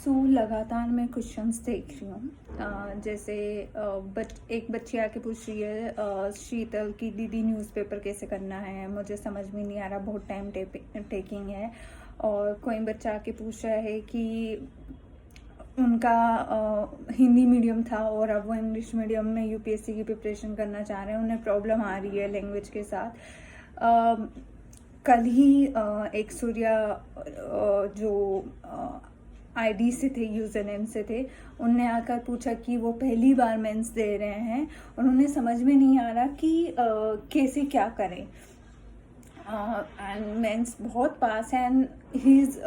लगातार मैं क्वेश्चंस देख रही हूँ। जैसे एक बच्ची आके पूछ रही है, शीतल की दीदी न्यूज़पेपर कैसे करना है, मुझे समझ में नहीं आ रहा, बहुत टाइम टेकिंग है। और कोई बच्चा आके पूछ रहा है कि उनका हिंदी मीडियम था और अब वो इंग्लिश मीडियम में यूपीएससी की प्रिपरेशन करना चाह रहे हैं, उन्हें प्रॉब्लम आ रही है लैंग्वेज के साथ। कल ही एक सूर्या जो आईडी से थे, यूज़र नेम से थे, उनने आकर पूछा कि वो पहली बार मेंस दे रहे हैं और उन्हें समझ में नहीं आ रहा कि कैसे क्या करें। एंड मेंस बहुत पास है and he is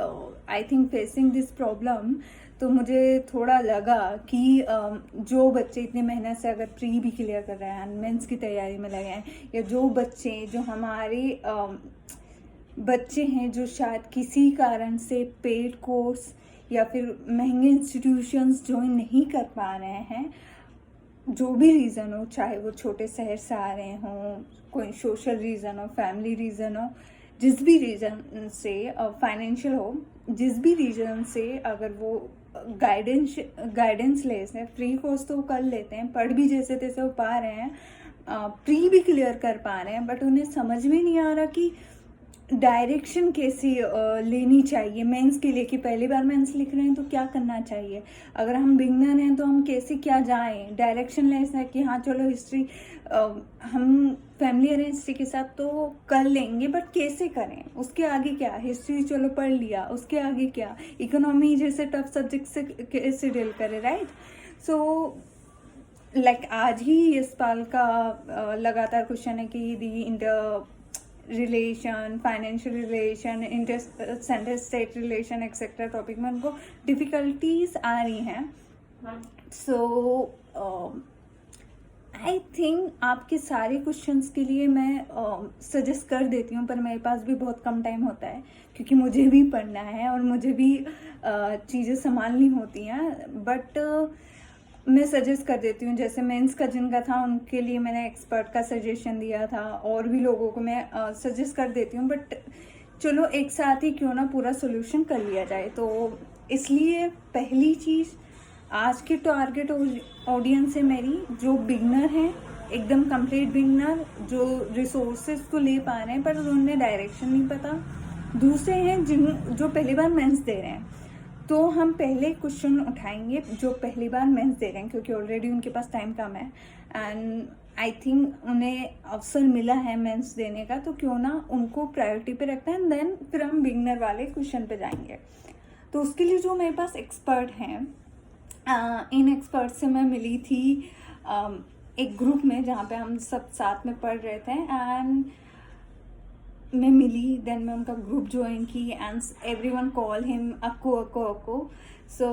I think facing this problem. तो मुझे थोड़ा लगा कि जो बच्चे इतनी मेहनत से अगर प्री भी क्लियर कर रहे हैं एंड मेंस की तैयारी में लगे हैं, या जो बच्चे जो हमारे बच्चे हैं जो शायद किसी कारण से पेड कोर्स या फिर महंगे इंस्टीट्यूशंस ज्वाइन नहीं कर पा रहे हैं, जो भी रीज़न हो, चाहे वो छोटे शहर से आ रहे हों, कोई सोशल रीज़न हो, फैमिली रीज़न हो, जिस भी रीज़न से, फाइनेंशियल हो, जिस भी रीज़न से अगर वो गाइडेंस ले से फ्री कोर्स तो कर लेते हैं, पढ़ भी जैसे तैसे वो पा रहे हैं, प्री भी क्लियर कर पा रहे हैं, बट उन्हें समझ में नहीं आ रहा कि डायरेक्शन कैसी लेनी चाहिए मेंस के लिए, कि पहली बार मेंस लिख रहे हैं तो क्या करना चाहिए, अगर हम बिगनर हैं तो हम कैसे क्या जाएं, डायरेक्शन ले सकते कि हाँ चलो हिस्ट्री हम फैमिली हिस्ट्री के साथ तो कर लेंगे, बट कैसे करें, उसके आगे क्या, हिस्ट्री चलो पढ़ लिया, उसके आगे क्या, इकोनॉमी जैसे टफ सब्जेक्ट से कैसे डील करें, राइट। सो लाइक आज ही इस पाल का लगातार क्वेश्चन है कि the inter relation, financial relation, inter centre state relation etcetera topic में उनको डिफ़िकल्टीज आ रही हैं। सो आई थिंक आपके सारे क्वेश्चंस के लिए मैं सजेस्ट कर देती हूँ, पर मेरे पास भी बहुत कम टाइम होता है क्योंकि मुझे भी पढ़ना है और मुझे भी चीज़ें संभालनी होती हैं, बट मैं सजेस्ट कर देती हूँ। जैसे मेंस का जिनका था उनके लिए मैंने एक्सपर्ट का सजेशन दिया था, और भी लोगों को मैं सजेस्ट कर देती हूँ, बट चलो एक साथ ही क्यों ना पूरा सोल्यूशन कर लिया जाए। तो इसलिए पहली चीज़, आज के टारगेट ऑडियंस है मेरी जो बिगनर हैं, एकदम कंप्लीट बिगनर, जो रिसोर्सेज तो ले पा रहे हैं पर उन्हें डायरेक्शन नहीं पता। दूसरे हैं जो पहली बार मेंस दे रहे हैं, तो हम पहले क्वेश्चन उठाएंगे जो पहली बार मेंस दे रहे हैं, क्योंकि ऑलरेडी उनके पास टाइम कम है एंड आई थिंक उन्हें अवसर मिला है मेंस देने का, तो क्यों ना उनको प्रायोरिटी पे रखते हैं, देन फिर हम बिगनर वाले क्वेश्चन पे जाएंगे। तो उसके लिए जो मेरे पास एक्सपर्ट हैं, इन एक्सपर्ट से मैं मिली थी एक ग्रुप में जहाँ पे हम सब साथ में पढ़ रहे थे, एंड मैं मिली, देन मैं उनका ग्रुप ज्वाइन की and everyone call him Akko Akko Akko. So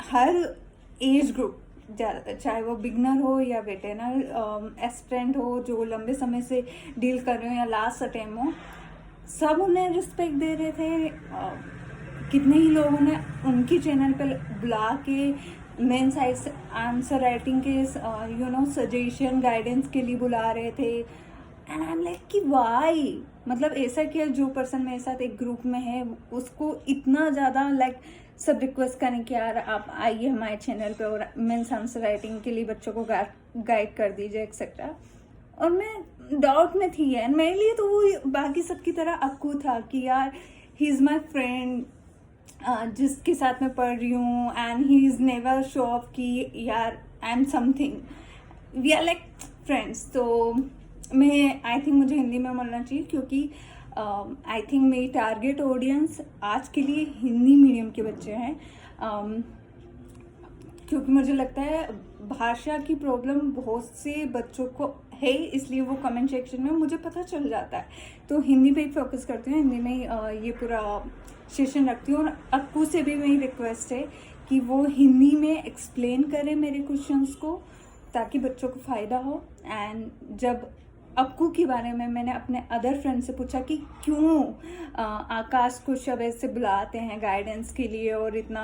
हर एज ग्रुप, चाहे वो बिगनर हो या वेटेरनर एस्पिरेंट हो, जो लंबे समय से डील कर रहे हो या लास्ट अटेम्प्ट हो, सब उन्हें रिस्पेक्ट दे रहे थे। कितने ही लोगों ने उनकी चैनल पर बुला के मेंस आंसर राइटिंग के सजेशन गाइडेंस के लिए बुला रहे थे, एंड आई एम लाइक कि वाई, मतलब ऐसा क्या जो पर्सन मेरे साथ एक ग्रुप में है उसको इतना ज़्यादा लाइक सब रिक्वेस्ट करें कि यार आप आइए हमारे चैनल पे और मेंस आंसर राइटिंग के लिए बच्चों को गाइड कर दीजिए एक्सेट्रा। और मैं डाउट में थी, एंड मेरे लिए तो वो बाकी सबकी तरह अक्कू था कि यार ही इज़ माई फ्रेंड जिसके साथ मैं पढ़ रही हूँ, and he is never show off कि यार I am something, we are like friends. तो मैं आई थिंक मुझे हिंदी में बोलना चाहिए, क्योंकि आई थिंक मेरी टारगेट ऑडियंस आज के लिए हिंदी मीडियम के बच्चे हैं, क्योंकि मुझे लगता है भाषा की प्रॉब्लम बहुत से बच्चों को है, इसलिए वो कमेंट सेक्शन में मुझे पता चल जाता है। तो हिंदी पे ही फोकस करती हूँ, हिंदी में ही ये पूरा सेशन रखती हूँ। और अक्कू से भी मेरी रिक्वेस्ट है कि वो हिंदी में एक्सप्लेन करें मेरे क्वेश्चंस को, ताकि बच्चों को फ़ायदा हो। एंड जब अक्कू के बारे में मैंने अपने अदर फ्रेंड से पूछा कि क्यों आकाश को शबे से बुलाते हैं गाइडेंस के लिए और इतना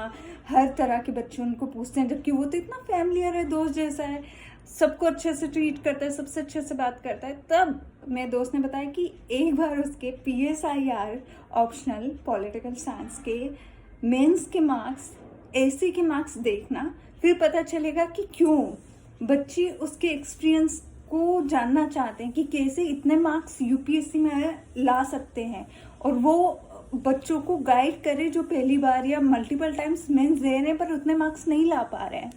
हर तरह के बच्चे उनको पूछते हैं, जबकि वो तो इतना फैमिलियर है, दोस्त जैसा है, सबको अच्छे से ट्रीट करता है, सबसे अच्छे से बात करता है। तब मेरे दोस्त ने बताया कि एक बार उसके PSIR ऑप्शनल पॉलिटिकल साइंस के मेंस के मार्क्स, एसी के मार्क्स देखना, फिर पता चलेगा कि क्यों बच्चे उसके एक्सपीरियंस को जानना चाहते हैं कि कैसे इतने मार्क्स यूपीएससी में ला सकते हैं, और वो बच्चों को गाइड करे जो पहली बार या मल्टीपल टाइम्स मेंस दे रहे हैं पर उतने मार्क्स नहीं ला पा रहे हैं.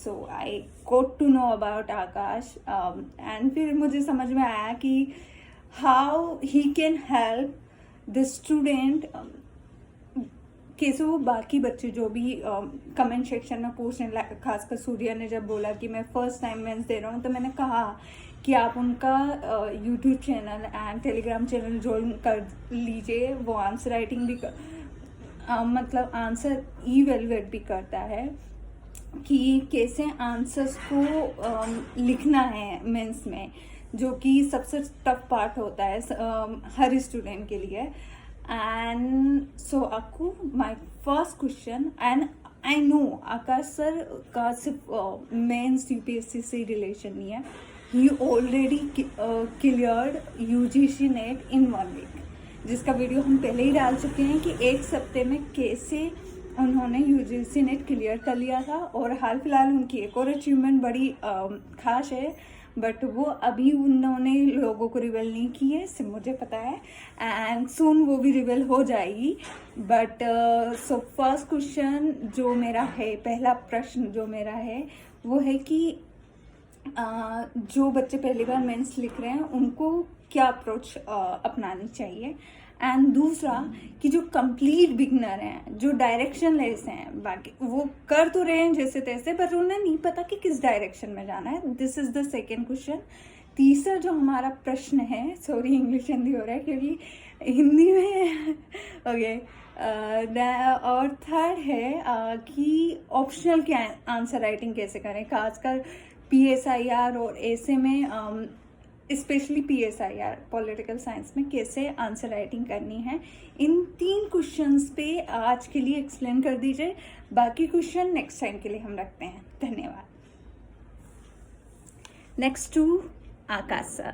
So I got to know about Aakash, and फिर मुझे समझ में आया कि how he can help the student. कैसे वो बाकी बच्चे जो भी कमेंट सेक्शन में पूछ रहे हैं, खासकर सूर्या ने जब बोला कि मैं फर्स्ट टाइम मेंस दे रहा हूँ, तो मैंने कहा कि आप उनका YouTube channel and Telegram channel join कर लीजिए. वो आंसर राइटिंग भी मतलब आंसर इवेलुएट भी करता है कि कैसे आंसर्स को लिखना है मेंस में, जो कि सबसे टफ पार्ट होता है हर स्टूडेंट के लिए. And so Akku, my first question, and I know Akash sir का सिर्फ मेंस यूपीएससी से रिलेशन नहीं है. ही ऑलरेडी क्लियर्ड यूजीसी नेट इन 1 वीक, जिसका वीडियो हम पहले ही डाल चुके हैं कि एक सप्ते में कैसे उन्होंने यूजीसी नेट क्लियर कर लिया था. और हाल फिलहाल उनकी एक और अचीवमेंट बड़ी खास है, बट वो अभी उन्होंने लोगों को रिवील नहीं की है, सिर्फ मुझे पता है, एंड सून वो भी रिवील हो जाएगी. बट सो फर्स्ट क्वेश्चन जो मेरा है, पहला प्रश्न जो मेरा है वो है कि जो बच्चे पहली बार मेंस लिख रहे हैं उनको क्या अप्रोच अपनानी चाहिए. एंड दूसरा कि जो कंप्लीट बिगनर हैं, जो डायरेक्शन लेस हैं, बाकी वो कर तो रहे हैं जैसे तैसे, पर उन्हें नहीं पता कि किस डायरेक्शन में जाना है. This is the second question. तीसरा जो हमारा प्रश्न है, सॉरी इंग्लिश हिंदी हो रहा है क्योंकि हिंदी में ओके. और थर्ड है कि ऑप्शनल के आंसर राइटिंग कैसे करें, खासकर PSIR और ऐसे में, स्पेशली PSIR पॉलिटिकल साइंस में कैसे आंसर राइटिंग करनी है. इन 3 क्वेश्चंस पे आज के लिए एक्सप्लेन कर दीजिए, बाकी क्वेश्चन नेक्स्ट टाइम के लिए हम रखते हैं. धन्यवाद. Next to Akash sir.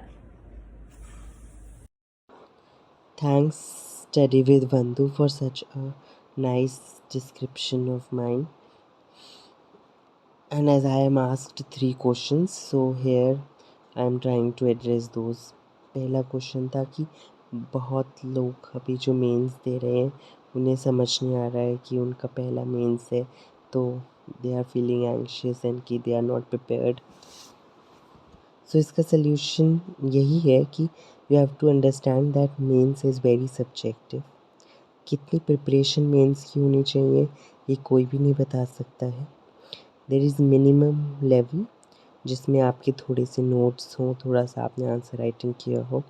Thanks, Study with Bandhu, for such a nice description of mine. And as I am asked 3 questions, so here I am trying to address those. पहला question था कि बहुत लोग अभी जो मेंस दे रहे हैं उन्हें समझ नहीं आ रहा है कि उनका पहला मेंस है, तो they are feeling anxious and कि they are not prepared. So इसका सल्यूशन यही है कि you have to understand that mains is very subjective. कितनी प्रिपरेशन मेंस की होनी चाहिए ये कोई भी नहीं बता सकता है. देयर इज़ मिनिमम लेवल जिसमें आपके थोड़े से नोट्स हों, थोड़ा सा आपने आंसर राइटिंग किया हो,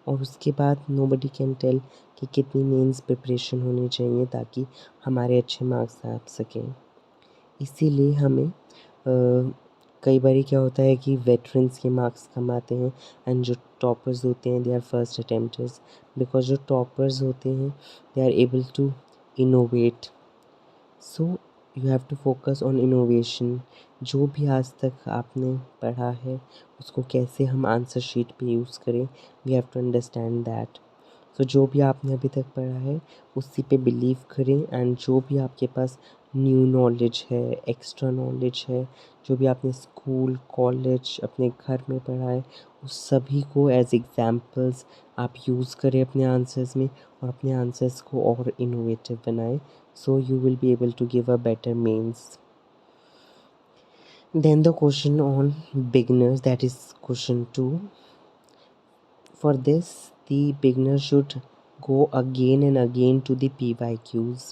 और उसके बाद नोबडी कैन टेल कि कितनी मेंस प्रिपरेशन होनी चाहिए ताकि हमारे अच्छे मार्क्स आ सकें. इसीलिए हमें कई बार क्या होता है कि वेटरन्स के मार्क्स कम आते हैं एंड जो टॉपर्स होते हैं they are first attempters, because जो टॉपर्स होते हैं they are able to innovate. So you have to focus on innovation. जो भी आज तक आपने पढ़ा है उसको कैसे हम आंसर शीट पे यूज़ करें, we have to understand that. तो जो भी आपने अभी तक पढ़ा है उसी पे बिलीव करें, एंड जो भी आपके पास न्यू नॉलेज है, एक्स्ट्रा नॉलेज है, जो भी आपने स्कूल कॉलेज अपने घर में पढ़ा है, उस सभी को एज एग्जाम्पल्स आप यूज़ करें अपने आंसर्स में, और अपने आंसर्स को और इनोवेटिव बनाएं. So you will be able to give a better means. Then the question on beginners, that is question 2. For this, the beginner should go again and again to the PYQs.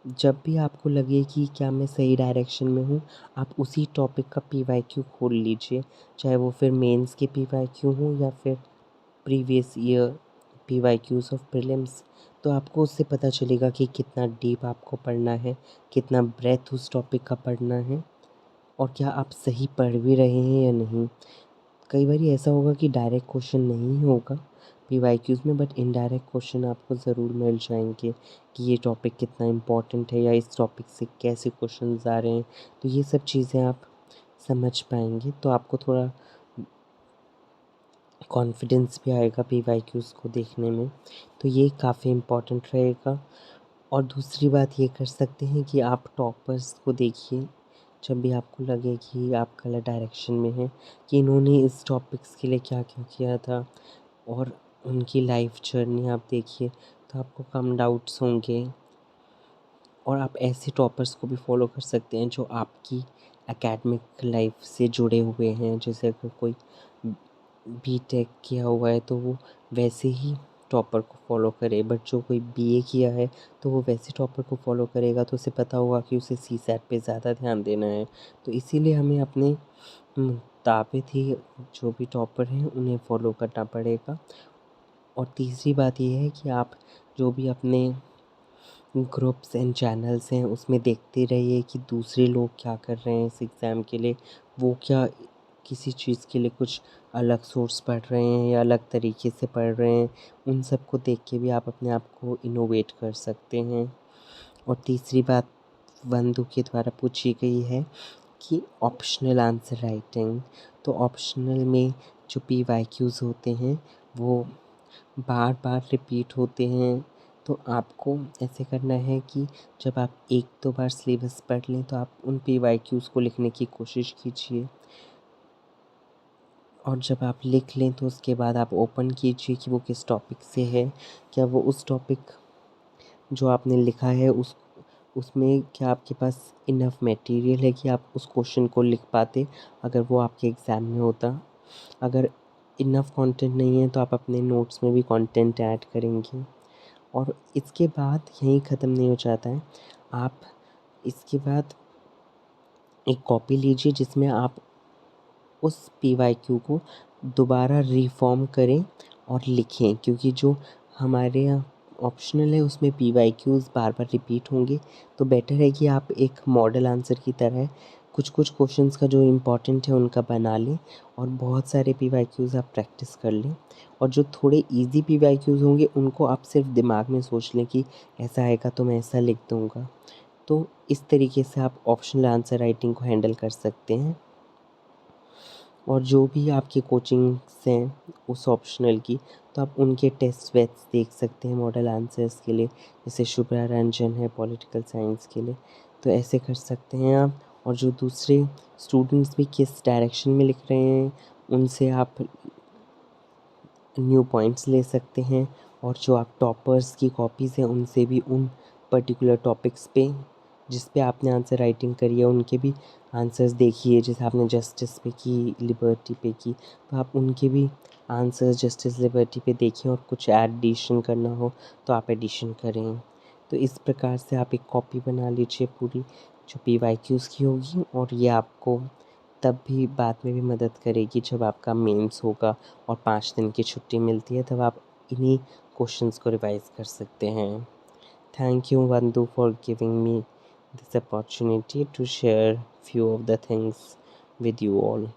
जब भी आपको लगे कि क्या मैं सही direction में हूँ, आप उसी टॉपिक का PYQ खोल लीजिए, चाहे वो फिर मेंस के PYQ हो या फिर previous year PYQs of prelims. तो आपको उससे पता चलेगा कि कितना डीप आपको पढ़ना है, कितना ब्रेथ उस टॉपिक का पढ़ना है, और क्या आप सही पढ़ भी रहे हैं या नहीं. कई बार ऐसा होगा कि डायरेक्ट क्वेश्चन नहीं होगा PYQs में, बट इनडायरेक्ट क्वेश्चन आपको ज़रूर मिल जाएंगे कि ये टॉपिक कितना इम्पॉर्टेंट है या इस टॉपिक से कैसे क्वेश्चंस आ रहे हैं. तो ये सब चीज़ें आप समझ पाएंगे, तो आपको थोड़ा कॉन्फिडेंस भी आएगा PYQs को देखने में. तो ये काफ़ी इम्पॉर्टेंट रहेगा. और दूसरी बात ये कर सकते हैं कि आप टॉपर्स को देखिए, जब भी आपको लगे कि आप गलत डायरेक्शन में हैं, कि इन्होंने इस टॉपिक्स के लिए क्या-क्या किया था, और उनकी लाइफ जर्नी आप देखिए, तो आपको कम डाउट्स होंगे। और आप ऐसे टॉपर्स को भी फॉलो कर सकते हैं जो आपकी एकेडमिक लाइफ से जुड़े हुए हैं। जैसे अगर कोई बीटेक किया हुआ है तो वो वैसे ही टॉपर को फॉलो करे, बट जो कोई बीए किया है तो वो वैसे टॉपर को फॉलो करेगा, तो उसे पता होगा कि उसे सीसैट पे ज़्यादा ध्यान देना है। तो इसीलिए हमें अपने मुताबिक ही जो भी टॉपर हैं उन्हें फॉलो करना पड़ेगा। और तीसरी बात ये है कि आप जो भी अपने ग्रुप्स एंड चैनल्स हैं उसमें देखते रहिए कि दूसरे लोग क्या कर रहे हैं इस एग्ज़ाम के लिए, वो क्या किसी चीज़ के लिए कुछ अलग सोर्स पढ़ रहे हैं या अलग तरीके से पढ़ रहे हैं। उन सब को देख के भी आप अपने आप को इनोवेट कर सकते हैं। और तीसरी बात वंदु के द्वारा पूछी गई है कि ऑप्शनल आंसर राइटिंग। तो ऑप्शनल में जो PYQs होते हैं वो बार बार रिपीट होते हैं। तो आपको ऐसे करना है कि जब आप एक दो बार सिलेबस पढ़ लें तो आप उन PYQs को लिखने की कोशिश कीजिए, और जब आप लिख लें तो उसके बाद आप ओपन कीजिए कि वो किस टॉपिक से है, क्या वो उस टॉपिक जो आपने लिखा है उसमें क्या आपके पास इनफ मटेरियल है कि आप उस क्वेश्चन को लिख पाते अगर वो आपके एग्ज़ाम में होता। अगर इनफ कंटेंट नहीं है तो आप अपने नोट्स में भी कंटेंट ऐड करेंगे। और इसके बाद यहीं ख़त्म नहीं हो जाता है, आप इसके बाद एक कॉपी लीजिए जिसमें आप उस PYQ को दोबारा रीफॉर्म करें और लिखें, क्योंकि जो हमारे यहाँ ऑप्शनल है उसमें PYQs बार बार रिपीट होंगे। तो बेटर है कि आप एक मॉडल आंसर की तरह कुछ कुछ क्वेश्चंस का जो इम्पोर्टेंट है उनका बना लें, और बहुत सारे PYQs आप प्रैक्टिस कर लें। और जो थोड़े इजी PYQs होंगे उनको आप सिर्फ दिमाग में सोच लें कि ऐसा आएगा तो मैं ऐसा लिख दूँगा। तो इस तरीके से आप ऑप्शनल आंसर राइटिंग को हैंडल कर सकते हैं। और जो भी आपकी कोचिंग्स हैं उस ऑप्शनल की, तो आप उनके टेस्ट वेट्स देख सकते हैं मॉडल आंसर्स के लिए, जैसे शुभ्रा रंजन है पॉलिटिकल साइंस के लिए, तो ऐसे कर सकते हैं आप। और जो दूसरे स्टूडेंट्स भी किस डायरेक्शन में लिख रहे हैं उनसे आप न्यू पॉइंट्स ले सकते हैं। और जो आप टॉपर्स की कॉपीज़ हैं उनसे भी उन पर्टिकुलर टॉपिक्स पे जिस पे आपने आंसर राइटिंग करी है उनके भी आंसर्स देखिए। जैसे आपने जस्टिस पे की, लिबर्टी पे की, तो आप उनके भी आंसर्स जस्टिस लिबर्टी पे देखें, और कुछ एडिशन करना हो तो आप एडिशन करें। तो इस प्रकार से आप एक कॉपी बना लीजिए पूरी जो PYQs की होगी, और ये आपको तब भी बाद में भी मदद करेगी जब आपका मेंस होगा और 5 दिन की छुट्टी मिलती है, तब आप इन्हीं क्वेश्चंस को रिवाइज कर सकते हैं। Thank you, Vandu, for giving me this opportunity to share few of the things with you all.